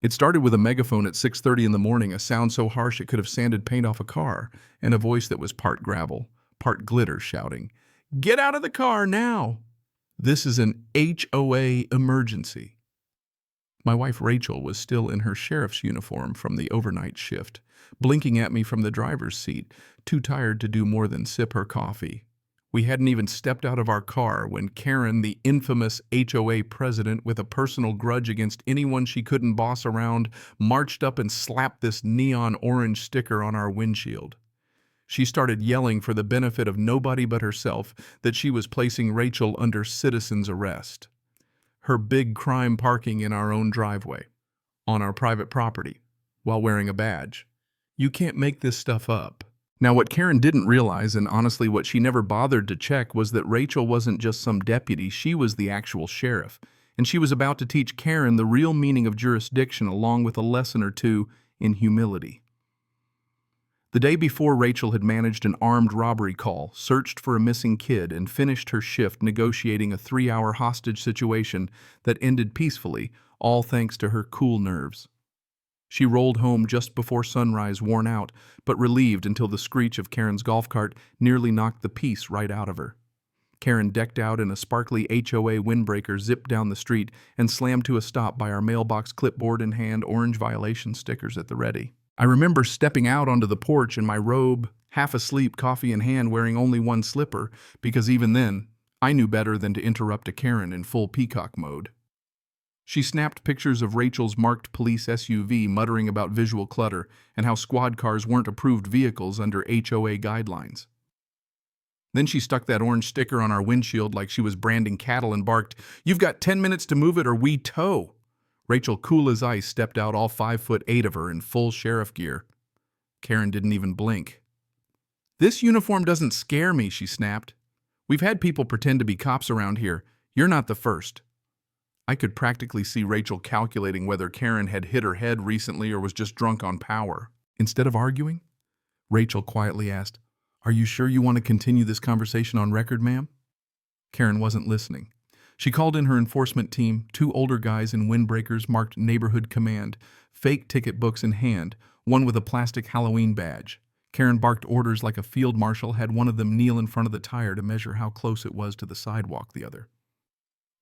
It started with a megaphone at 6:30 in the morning, a sound so harsh it could have sanded paint off a car, and a voice that was part gravel, part glitter shouting, "Get out of the car now! This is an HOA emergency." My wife Rachel was still in her sheriff's uniform from the overnight shift, blinking at me from the driver's seat, too tired to do more than sip her coffee. We hadn't even stepped out of our car when Karen, the infamous HOA president with a personal grudge against anyone she couldn't boss around, marched up and slapped this neon orange sticker on our windshield. She started yelling for the benefit of nobody but herself that she was placing Rachel under citizen's arrest. Her big crime parking in our own driveway, on our private property, while wearing a badge. You can't make this stuff up. Now, what Karen didn't realize, and honestly what she never bothered to check, was that Rachel wasn't just some deputy, she was the actual sheriff. And she was about to teach Karen the real meaning of jurisdiction along with a lesson or two in humility. The day before, Rachel had managed an armed robbery call, searched for a missing kid, and finished her shift negotiating a 3-hour hostage situation that ended peacefully, all thanks to her cool nerves. She rolled home just before sunrise, worn out, but relieved until the screech of Karen's golf cart nearly knocked the peace right out of her. Karen, decked out in a sparkly HOA windbreaker, zipped down the street and slammed to a stop by our mailbox, clipboard in hand, orange violation stickers at the ready. I remember stepping out onto the porch in my robe, half asleep, coffee in hand, wearing only one slipper, because even then, I knew better than to interrupt a Karen in full peacock mode. She snapped pictures of Rachel's marked police SUV, muttering about visual clutter and how squad cars weren't approved vehicles under HOA guidelines. Then she stuck that orange sticker on our windshield like she was branding cattle and barked, "You've got 10 minutes to move it or we tow." Rachel, cool as ice, stepped out, all 5'8" of her in full sheriff gear. Karen didn't even blink. "This uniform doesn't scare me," she snapped. "We've had people pretend to be cops around here. You're not the first." I could practically see Rachel calculating whether Karen had hit her head recently or was just drunk on power. Instead of arguing, Rachel quietly asked, "Are you sure you want to continue this conversation on record, ma'am?" Karen wasn't listening. She called in her enforcement team, 2 older guys in windbreakers marked Neighborhood Command, fake ticket books in hand, one with a plastic Halloween badge. Karen barked orders like a field marshal, had one of them kneel in front of the tire to measure how close it was to the sidewalk, the other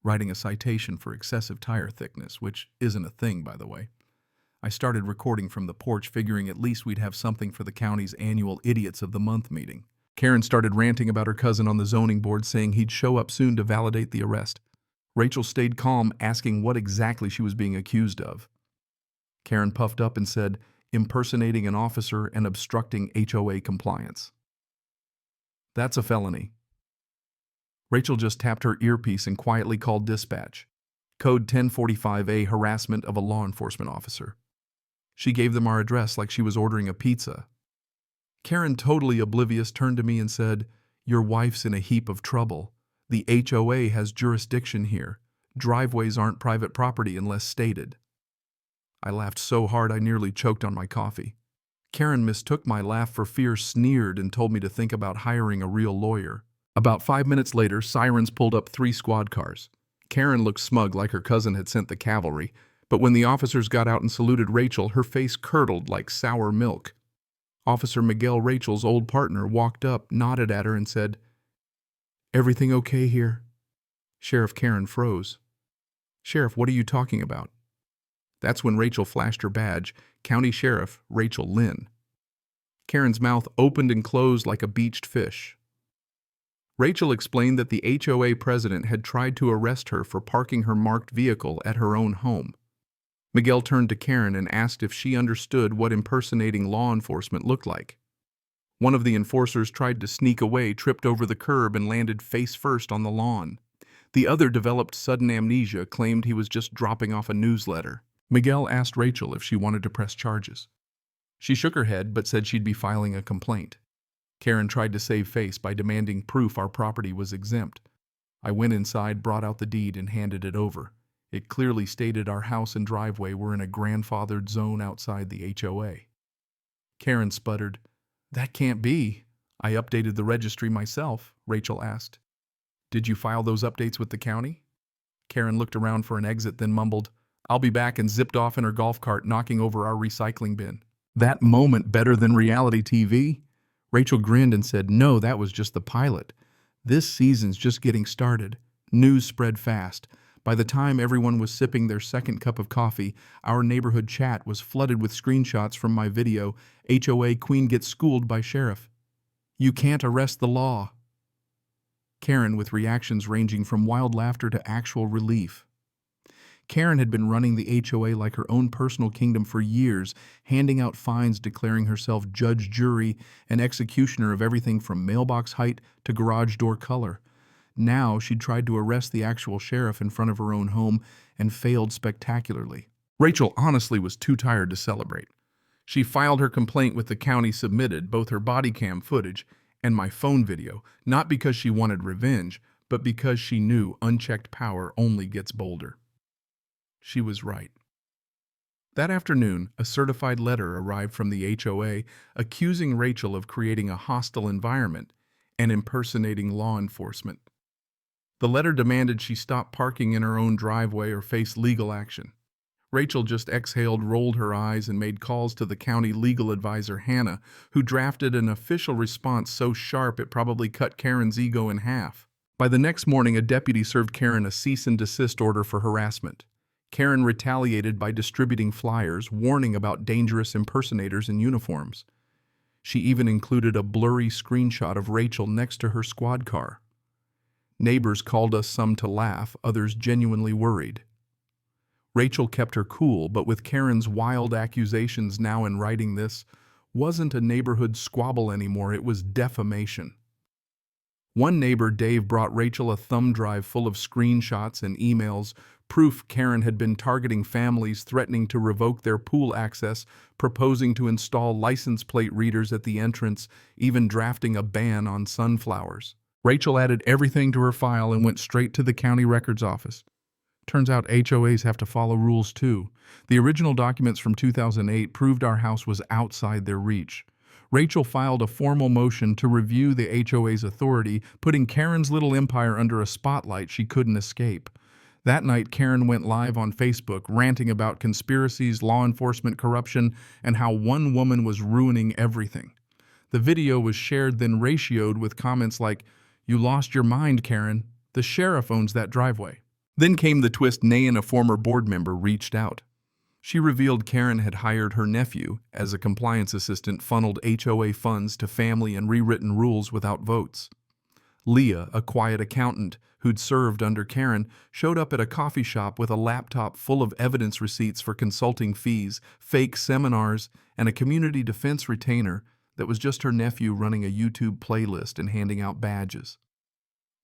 writing a citation for excessive tire thickness, which isn't a thing, by the way. I started recording from the porch, figuring at least we'd have something for the county's annual Idiots of the Month meeting. Karen started ranting about her cousin on the zoning board, saying he'd show up soon to validate the arrest. Rachel stayed calm, asking what exactly she was being accused of. Karen puffed up and said, "Impersonating an officer and obstructing HOA compliance." "That's a felony." Rachel just tapped her earpiece and quietly called dispatch. Code 1045A, harassment of a law enforcement officer. She gave them our address like she was ordering a pizza. Karen, totally oblivious, turned to me and said, "Your wife's in a heap of trouble. The HOA has jurisdiction here. Driveways aren't private property unless stated." I laughed so hard I nearly choked on my coffee. Karen mistook my laugh for fear, sneered, and told me to think about hiring a real lawyer. About 5 minutes later, sirens pulled up 3 squad cars. Karen looked smug, like her cousin had sent the cavalry, but when the officers got out and saluted Rachel, her face curdled like sour milk. Officer Miguel, Rachel's old partner, walked up, nodded at her, and said, "Everything okay here?" Sheriff Karen froze. "Sheriff, what are you talking about?" That's when Rachel flashed her badge, County Sheriff Rachel Lynn. Karen's mouth opened and closed like a beached fish. Rachel explained that the HOA president had tried to arrest her for parking her marked vehicle at her own home. Miguel turned to Karen and asked if she understood what impersonating law enforcement looked like. One of the enforcers tried to sneak away, tripped over the curb, and landed face first on the lawn. The other developed sudden amnesia, claimed he was just dropping off a newsletter. Miguel asked Rachel if she wanted to press charges. She shook her head but said she'd be filing a complaint. Karen tried to save face by demanding proof our property was exempt. I went inside, brought out the deed, and handed it over. It clearly stated our house and driveway were in a grandfathered zone outside the HOA. Karen sputtered, "That can't be. I updated the registry myself," Rachel asked. "Did you file those updates with the county?" Karen looked around for an exit, then mumbled, I'll be back, and zipped off in her golf cart, knocking over our recycling bin. That moment better than reality TV? Rachel grinned and said, "No, that was just the pilot. This season's just getting started." News spread fast. By the time everyone was sipping their second cup of coffee, our neighborhood chat was flooded with screenshots from my video, "HOA Queen Gets Schooled by Sheriff." "You can't arrest the law." Karen, with reactions ranging from wild laughter to actual relief. Karen had been running the HOA like her own personal kingdom for years, handing out fines, declaring herself judge, jury, and executioner of everything from mailbox height to garage door color. Now she'd tried to arrest the actual sheriff in front of her own home and failed spectacularly. Rachel honestly was too tired to celebrate. She filed her complaint with the county, submitted both her body cam footage and my phone video, not because she wanted revenge, but because she knew unchecked power only gets bolder. She was right. That afternoon, a certified letter arrived from the HOA accusing Rachel of creating a hostile environment and impersonating law enforcement. The letter demanded she stop parking in her own driveway or face legal action. Rachel just exhaled, rolled her eyes, and made calls to the county legal advisor, Hannah, who drafted an official response so sharp it probably cut Karen's ego in half. By the next morning, a deputy served Karen a cease and desist order for harassment. Karen retaliated by distributing flyers warning about dangerous impersonators in uniforms. She even included a blurry screenshot of Rachel next to her squad car. Neighbors called us, some to laugh, others genuinely worried. Rachel kept her cool, but with Karen's wild accusations now in writing, this wasn't a neighborhood squabble anymore, it was defamation. One neighbor, Dave, brought Rachel a thumb drive full of screenshots and emails, proof Karen had been targeting families, threatening to revoke their pool access, proposing to install license plate readers at the entrance, even drafting a ban on sunflowers. Rachel added everything to her file and went straight to the county records office. Turns out HOAs have to follow rules too. The original documents from 2008 proved our house was outside their reach. Rachel filed a formal motion to review the HOA's authority, putting Karen's little empire under a spotlight she couldn't escape. That night, Karen went live on Facebook, ranting about conspiracies, law enforcement corruption, and how one woman was ruining everything. The video was shared, then ratioed with comments like, "You lost your mind, Karen. The sheriff owns that driveway." Then came the twist. Nayan, a former board member, reached out. She revealed Karen had hired her nephew as a compliance assistant, funneled HOA funds to family, and rewritten rules without votes. Leah, a quiet accountant who'd served under Karen, showed up at a coffee shop with a laptop full of evidence receipts for consulting fees, fake seminars, and a community defense retainer that was just her nephew running a YouTube playlist and handing out badges.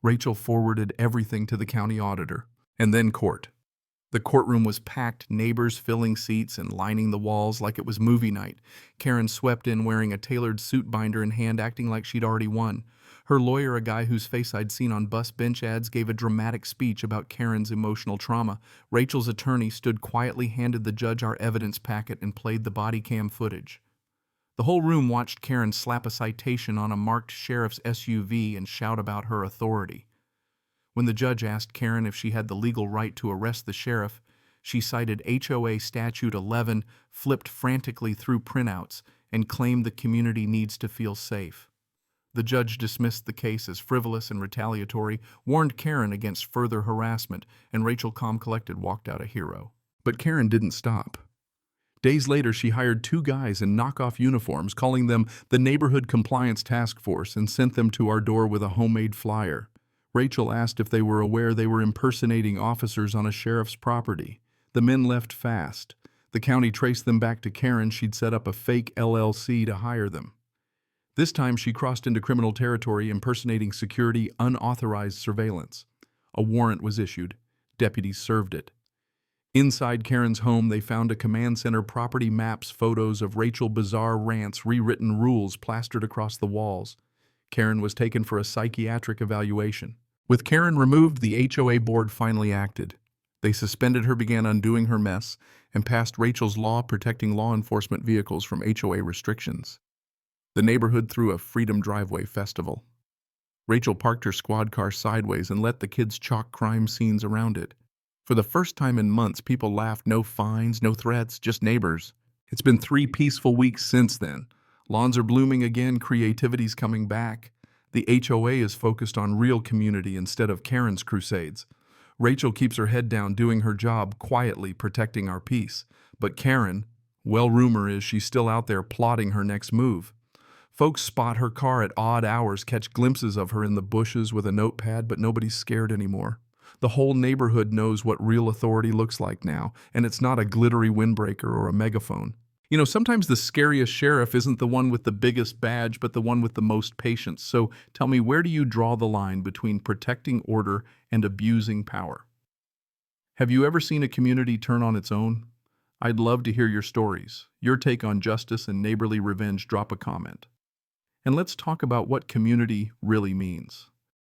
Rachel forwarded everything to the county auditor, and then court. The courtroom was packed, neighbors filling seats and lining the walls like it was movie night. Karen swept in wearing a tailored suit binder in hand, acting like she'd already won. Her lawyer, a guy whose face I'd seen on bus bench ads, gave a dramatic speech about Karen's emotional trauma. Rachel's attorney stood quietly, handed the judge our evidence packet, and played the body cam footage. The whole room watched Karen slap a citation on a marked sheriff's SUV and shout about her authority. When the judge asked Karen if she had the legal right to arrest the sheriff, she cited HOA Statute 11, flipped frantically through printouts, and claimed the community needs to feel safe. The judge dismissed the case as frivolous and retaliatory, warned Karen against further harassment, and Rachel, calm, collected, walked out a hero. But Karen didn't stop. Days later, she hired 2 guys in knockoff uniforms, calling them the Neighborhood Compliance Task Force, and sent them to our door with a homemade flyer. Rachel asked if they were aware they were impersonating officers on a sheriff's property. The men left fast. The county traced them back to Karen. She'd set up a fake LLC to hire them. This time she crossed into criminal territory, impersonating security, unauthorized surveillance. A warrant was issued. Deputies served it. Inside Karen's home, they found a command center, property maps, photos of Rachel bizarre rants, rewritten rules plastered across the walls. Karen was taken for a psychiatric evaluation. With Karen removed, the HOA board finally acted. They suspended her, began undoing her mess, and passed Rachel's law protecting law enforcement vehicles from HOA restrictions. The neighborhood threw a Freedom Driveway festival. Rachel parked her squad car sideways and let the kids chalk crime scenes around it. For the first time in months, people laughed. No fines, no threats, just neighbors. It's been 3 peaceful weeks since then. Lawns are blooming again, creativity's coming back. The HOA is focused on real community instead of Karen's crusades. Rachel keeps her head down doing her job, quietly protecting our peace. But Karen, well, rumor is she's still out there plotting her next move. Folks spot her car at odd hours, catch glimpses of her in the bushes with a notepad, but nobody's scared anymore. The whole neighborhood knows what real authority looks like now, and it's not a glittery windbreaker or a megaphone. Sometimes the scariest sheriff isn't the one with the biggest badge, but the one with the most patience. So tell me, where do you draw the line between protecting order and abusing power? Have you ever seen a community turn on its own? I'd love to hear your stories. Your take on justice and neighborly revenge. Drop a comment. And let's talk about what community really means.